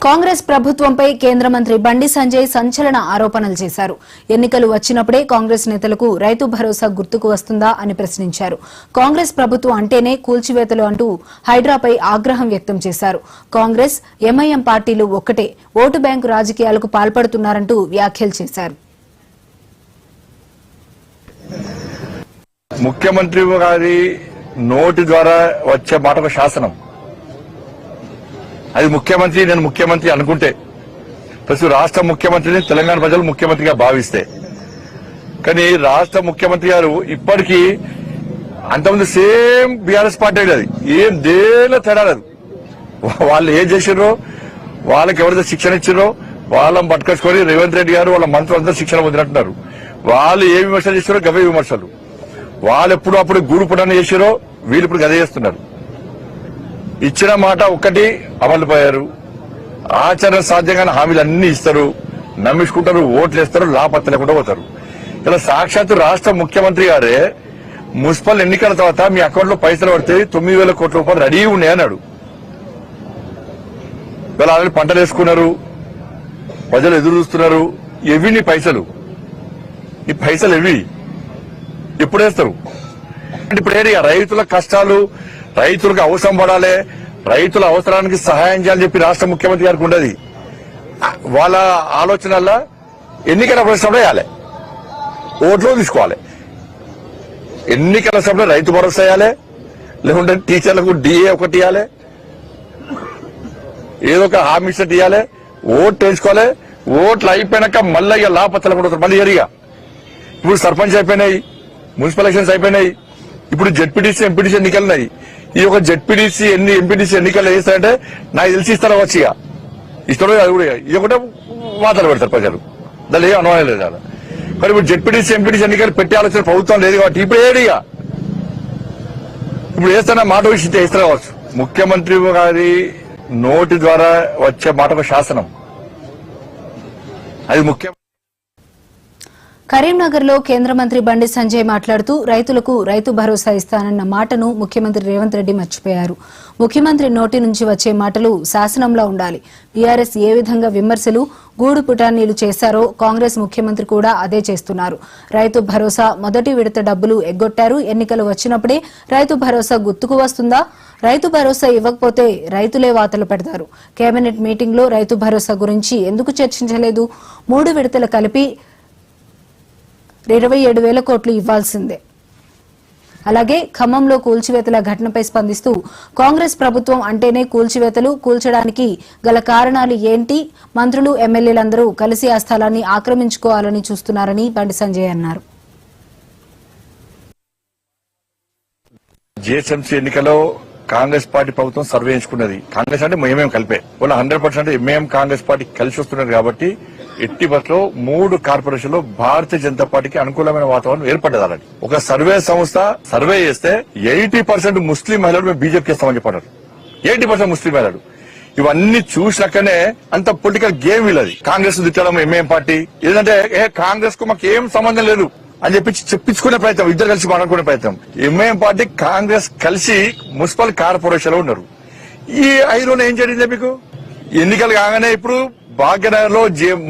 కాంగ్రెస్ ప్రభుత్వంపై కేంద్ర మంత్రి బండి సంజయ్ సంచలన ఆరోపణలు చేశారు. ఎన్నికలు వచ్చినప్పుడే కాంగ్రెస్ నేతలకు రైతు భరోసా గుర్తుకు వస్తుందా అని ప్రశ్నించారు. కాంగ్రెస్ ప్రభుత్వం అంటేనే కూల్చివేతలు అంటూ హైడ్రాపై ఆగ్రహం వ్యక్తం చేశారు. కాంగ్రెస్ ఎంఐఎం పార్టీలు ఒక్కటే, ఓటు బ్యాంకు రాజకీయాలకు పాల్పడుతున్నారంటూ వ్యాఖ్యలు చేశారు. ముఖ్యమంత్రి గారి నోటి ద్వారా వచ్చే మాట ఒక శాసనం. అది ముఖ్యమంత్రి నేను ముఖ్యమంత్రి అనుకుంటే, ప్రస్తుతం రాష్ట్ర ముఖ్యమంత్రిని తెలంగాణ ప్రజలు ముఖ్యమంత్రిగా భావిస్తే, కానీ రాష్ట్ర ముఖ్యమంత్రి గారు ఇప్పటికీ అంతకుముందు సేమ్ బీఆర్ఎస్ పార్టీ అది ఏం దేనిలో తేడా లేదు. వాళ్ళు ఏం చేసిర్రో, వాళ్ళకి ఎవరైతే శిక్షణ ఇచ్చిర్రో వాళ్ళని పట్టుకొచ్చుకొని రేవంత్ రెడ్డి గారు వాళ్ళ మంత్రులందరూ శిక్షణ పొందినట్టున్నారు. వాళ్ళు ఏ విమర్శలు చేస్తారో గవే విమర్శలు. వాళ్ళు ఎప్పుడు అప్పుడు గూడు పుటాన్ని చేసిరో వీళ్ళు ఇప్పుడు గదే చేస్తున్నారు. ఇచ్చిన మాట ఒక్కటి అమలు పోయారు. ఆచరణ సాధ్యంగా హామీలు అన్ని ఇస్తారు, నమ్మించుకుంటారు, ఓట్లు వేస్తారు, లాపత్త లేకుండా పోతారు. ఇలా సాక్షాత్తు రాష్ట్ర ముఖ్యమంత్రి గారే మున్సిపల్ ఎన్నికల తర్వాత మీ అకౌంట్ లో పైసలు పడితే 9,000 కోట్ల రూపాయలు రెడీ ఉన్నాయి అన్నాడు. ఇలా ఆల్రెడీ పంటలు వేసుకున్నారు, ప్రజలు ఎదురు చూస్తున్నారు. ఎవి నీ పైసలు? ఈ పైసలు ఎవి ఎప్పుడు వేస్తారు? ఇప్పుడు ఏరియా రైతుల కష్టాలు, రైతులకు అవసరం పడాలి, రైతుల అవసరానికి సహాయం చేయాలని చెప్పి రాష్ట్ర ముఖ్యమంత్రి గారికి ఉండదు. వాళ్ళ ఆలోచనల్లో ఎన్నికల సమయంలో వేయాలి, ఓట్లు తీసుకోవాలి. ఎన్నికల సమయంలో రైతు భరోసా వేయాలి, లేకుంటే టీచర్లకు డిఏ ఒకటి ఇవ్వాలి, ఏదో ఒక హామీ ఇచ్చినట్టు ఇవ్వాలి, ఓట్లు వేసుకోవాలి. ఓట్లు అయిపోయినాక మళ్ళీ ఇక లాపత్తలు కూడా మళ్ళీ ఏరియా. ఇప్పుడు సర్పంచ్ అయిపోయినాయి, మున్సిపల్ ఎలక్షన్స్ అయిపోయినాయి, ఇప్పుడు జెడ్పీటీసీ ఎంపీటీసీ ఎన్నికలు ఉన్నాయి. ఈ ఒక జెడ్పీటీసీ ఎంపీటీసీ ఎన్నికలు వేస్తారంటే నాకు తెలిసి ఇస్తారా వచ్చి ఇస్తారో అది కూడా ఇది ఒకటే వాతాలు పెడతారు ప్రజలు, దాని ఏం అనుమానం లేదు కదా. మరి ఇప్పుడు జెడ్పీటీసీ ఎంపీటీసీ ఎన్నికలు పెట్టే ఆలోచన ప్రభుత్వం లేదు కాబట్టి ఇప్పుడు ఏడిగా ఇప్పుడు వేస్తానా మాట విషయం వేస్తారా కావచ్చు. ముఖ్యమంత్రి గారి నోటి ద్వారా వచ్చే మాట ఒక శాసనం. అది ముఖ్యం. కరీంనగర్ లో కేంద్ర మంత్రి బండి సంజయ్ మాట్లాడుతూ రైతులకు రైతు భరోసా ఇస్తానన్న మాటను ముఖ్యమంత్రి రేవంత్ రెడ్డి మర్చిపోయారు. ముఖ్యమంత్రి నోటి నుంచి వచ్చే మాటలు శాసనంలో ఉండాలి. బీఆర్ఎస్ ఏ విధంగా విమర్శలు, గూడు పుటాన్నీలు చేశారో కాంగ్రెస్ ముఖ్యమంత్రి కూడా అదే చేస్తున్నారు. రైతు భరోసా మొదటి విడత డబ్బులు ఎగ్గొట్టారు. ఎన్నికలు వచ్చినప్పుడే రైతు భరోసా గుర్తుకు వస్తుందా? రైతు భరోసా ఇవ్వకపోతే రైతులే వాతలు పెడతారు. కేబినెట్ మీటింగ్ లో రైతు భరోసా గురించి ఎందుకు చర్చించలేదు? 3 విడతలు కలిపి 27,000 కోట్లు ఇవ్వాల్సిందే. అలాగే ఖమ్మంలో కూల్చివేతల ఘటనపై స్పందిస్తూ కాంగ్రెస్ ప్రభుత్వం అంటేనే కూల్చివేతలు, కూల్చడానికి గల కారణాలు ఏంటి? మంత్రులు, ఎమ్మెల్యేలందరూ కలిసి ఆ స్థలాన్ని ఆక్రమించుకోవాలని చూస్తున్నారని బండి సంజయ్ అన్నారు. జిహెచ్ఎంసీ ఎన్నికలో కాంగ్రెస్ పార్టీ ప్రభుత్వం సర్వే ఎంచుకున్నది. కాంగ్రెస్ అంటే మేమేం కలిపే వాళ్ళు 100% ఎంఐఎం కాంగ్రెస్ పార్టీ కలిసి వస్తున్నారు కాబట్టి ఎట్టి బస్సులో 3 కార్పొరేషన్లో భారతీయ జనతా పార్టీకి అనుకూలమైన వాతావరణం ఏర్పడ్డదాలని ఒక సర్వే సంస్థ సర్వే చేస్తే 80% ముస్లిం మహిళలు మేము బీజేపీకి ఇస్తామని చెప్పారు. 80% ముస్లిం మహిళలు. ఇవన్నీ చూసినాకనే అంత పొలిటికల్ గేమ్ వీళ్ళది. కాంగ్రెస్ తిట్టడం ఎంఐఎం పార్టీ ఏదంటే కాంగ్రెస్ కు మాకు ఏం సంబంధం లేదు అని చెప్పి చెప్పించుకునే ప్రయత్నం, ఇద్దరు కలిసి మాట్లాడుకునే ప్రయత్నం. ఎంఐఎం పార్టీ కాంగ్రెస్ కలిసి మున్సిపల్ కార్పొరేషన్ లో ఉన్నారు. ఈ 5 రోజులు ఏం జరిగిందే మీకు? ఎన్నికలు కాగానే ఇప్పుడు భాగ్యనగర్ లో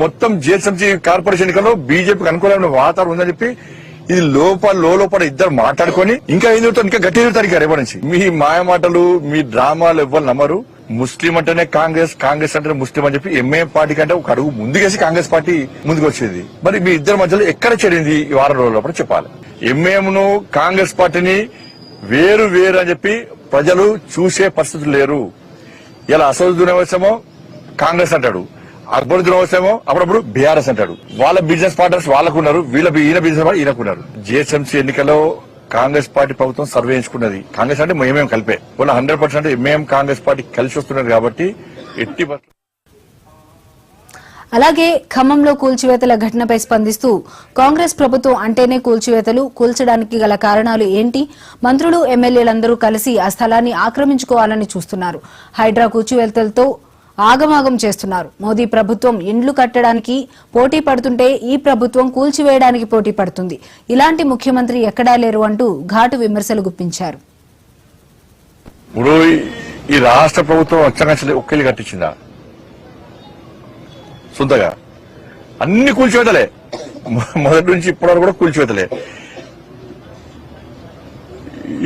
మొత్తం జిహెచ్ఎంసీ కార్పొరేషన్ ఎన్నికల్లో బీజేపీకి అనుకూలమైన వాతావరణం ఉందని చెప్పి ఇది లోపల ఇద్దరు మాట్లాడుకొని ఇంకా ఏం చెబుతారు, ఇంకా గట్టి చెబుతారు రేపటి నుంచి. మీ మాయమాటలు, మీ డ్రామాలు ఎవ్వరు నమ్మరు. ముస్లిం అంటేనే కాంగ్రెస్, కాంగ్రెస్ అంటేనే ముస్లిం అని చెప్పి ఎంఐఎం పార్టీ కంటే ఒక అడుగు ముందుకేసి కాంగ్రెస్ పార్టీ ముందుకు వచ్చేది. మరి మీ ఇద్దరి మధ్యలో ఎక్కడ చేరింది ఈ వారం రోజుల చెప్పాలి. ఎంఐఎం ను కాంగ్రెస్ పార్టీని వేరు అని చెప్పి ప్రజలు చూసే పరిస్థితులు లేరు. ఇలా అసదుద్దీన్ ఓవైసీమో కాంగ్రెస్ అంటాడు, అక్బరుద్దీన్ ఓవైసీమో అప్పుడప్పుడు బీఆర్ఎస్ అంటాడు. వాళ్ళ బిజినెస్ పార్ట్నర్స్ వాళ్ళకున్నారు, ఈయన బిజినెస్ పార్టీ ఈయనకున్నారు. జిహెచ్ఎంసీ ఎన్నికల్లో కాంగ్రెస్ పార్టీ ప్రభుత్వం సర్వే ఎంచుకున్నది. కాంగ్రెస్ అంటే మేమేం కలిపే వాళ్ళు 100% ఎంఐఎం కాంగ్రెస్ పార్టీ కలిసి వస్తున్నారు కాబట్టి ఎట్టి బస్సు. అలాగే ఖమ్మంలో కూల్చివేతల ఘటనపై స్పందిస్తూ కాంగ్రెస్ ప్రభుత్వం అంటేనే కూల్చివేతలు, కూల్చడానికి గల కారణాలు ఏంటి? మంత్రులు, ఎమ్మెల్యేలందరూ కలిసి ఆ స్థలాన్ని ఆక్రమించుకోవాలని చూస్తున్నారు. హైడ్రా కూల్చివేతలతో ఆగమాగం చేస్తున్నారు. మోదీ ప్రభుత్వం ఇండ్లు కట్టడానికి పోటీ పడుతుంటే ఈ ప్రభుత్వం కూల్చివేయడానికి పోటీ పడుతుంది. ఇలాంటి ముఖ్యమంత్రి ఎక్కడా లేరు అంటూ ఘాటు విమర్శలు గుప్పించారు. ఈ రాష్ట్ర ప్రభుత్వం వచ్చంగా ఒక్కళ్ళు కట్టించిందా? సొంతగా అన్ని కూల్చివేతలే, మొదటి నుంచి ఇప్పటివరకు కూడా కూల్చివేతలే.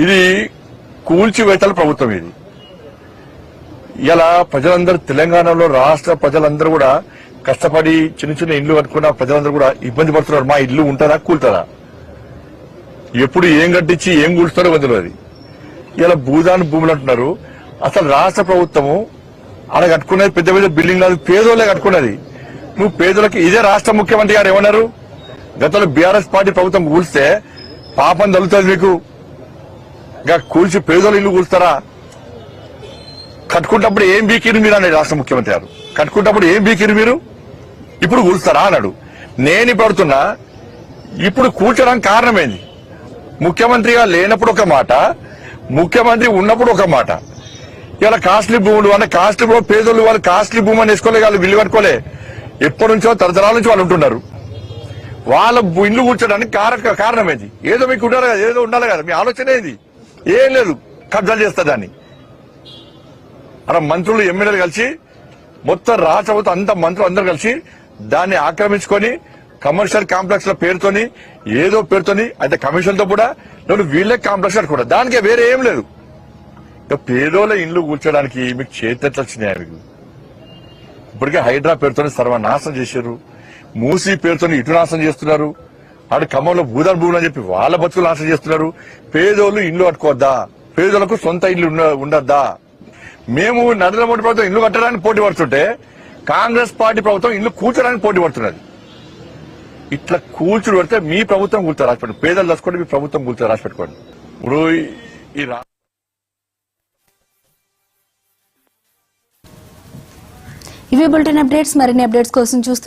ఇది కూల్చివేతల ప్రభుత్వం. ఇది ఇలా ప్రజలందరూ తెలంగాణలో రాష్ట్ర ప్రజలందరూ కూడా కష్టపడి చిన్న చిన్న ఇల్లు కట్టుకున్న ప్రజలందరూ కూడా ఇబ్బంది పడుతున్నారు. మా ఇల్లు ఉంటుందా కూలుతుందా, ఎప్పుడు ఏం కట్టించి ఏం కూల్చుతారో వదిలేదు. ఇలా భూదాన్ భూములు అంటున్నారు. అసలు రాష్ట్ర ప్రభుత్వము అలా కట్టుకున్నది పెద్ద పెద్ద బిల్డింగ్ కాదు, పేదోళ్ళే కట్టుకున్నది. నువ్వు పేదోళ్ళకి ఇదే రాష్ట్ర ముఖ్యమంత్రి గారు ఏమన్నారు, గతంలో బీఆర్ఎస్ పార్టీ ప్రభుత్వం కూల్స్తే పాపం తగులుతుంది మీకు, ఇంకా కూల్చి పేదోళ్ళు ఇల్లు కూల్స్తారా? కట్టుకుంటప్పుడు ఏం బీకిరు మీరు అన్నాడు రాష్ట్ర ముఖ్యమంత్రి గారు. కట్టుకుంటప్పుడు ఏం బీకిరు మీరు, ఇప్పుడు కూల్స్తారా అన్నాడు. నేను ఇప్పుడు అడుగుతున్నా, ఇప్పుడు కూల్చడానికి కారణమేంది? ముఖ్యమంత్రిగా లేనప్పుడు ఒక మాట, ముఖ్యమంత్రి ఉన్నప్పుడు ఒక మాట. ఇలా కాస్ట్లీ భూములు అంటే కాస్ట్లీ భూములు పేదోళ్ళు వాళ్ళు కాస్ట్లీ భూమి అని వేసుకోలే, వాళ్ళు విల్లు కట్టుకోలే. ఎప్పటి నుంచో తరతరాల నుంచి వాళ్ళు ఉంటున్నారు. వాళ్ళ ఇల్లు కూర్చోడానికి కారణం ఏంది? ఏదో మీకు ఉండాలి కదా, ఏదో ఉండాలి కదా, మీ ఆలోచన ఏది? ఏం లేదు, కబ్జాలు చేస్తా దాన్ని. అలా మంత్రులు ఎమ్మెల్యేలు కలిసి మొత్తం రాష్ట్ర ప్రభుత్వం అంత మంత్రులు అందరూ కలిసి దాన్ని ఆక్రమించుకొని కమర్షియల్ కాంప్లెక్స్ ల పేరుతోని ఏదో పేరుతోని అయితే కమిషన్ తో కూడా నేను వీళ్ళే కాంప్లెక్స్ కట్టుకుంటా, దానికే వేరే ఏం లేదు. ఇక పేదోళ్ళ ఇండ్లు కూర్చోడానికి మీకు చేతట్లు వచ్చినాయి. మీకు ఇప్పటికే హైడ్రా పేరుతోని సర్వనాశనం చేశారు, మూసీ పేరుతోని ఇటు నాశనం చేస్తున్నారు, ఆడు ఖమ్మంలో భూదాన్ భూములు అని చెప్పి వాళ్ళ బతుకులు నాశనం చేస్తున్నారు. పేదోళ్ళు ఇల్లు కట్టుకోవద్దా, పేదోళ్లకు సొంత ఇల్లు ఉండద్దా? మేము నరేంద్ర మోడీ ప్రభుత్వం ఇల్లు కట్టడానికి పోటీ పడుతుంటే కాంగ్రెస్ పార్టీ ప్రభుత్వం ఇల్లు కూర్చోడానికి పోటీ పడుతున్నది. ఇట్లా కూల్చుడు పడితే మీ ప్రభుత్వం కూల్చారు రాసి పెట్టుకోండి, పేదలు రాసుకోండి, మీ ప్రభుత్వం కూల్చారు రాసి పెట్టుకోండి. ఇప్పుడు ఇవి బులెటిన్ అప్డేట్స్. మరిన్ని అప్డేట్స్ కోసం చూస్తూ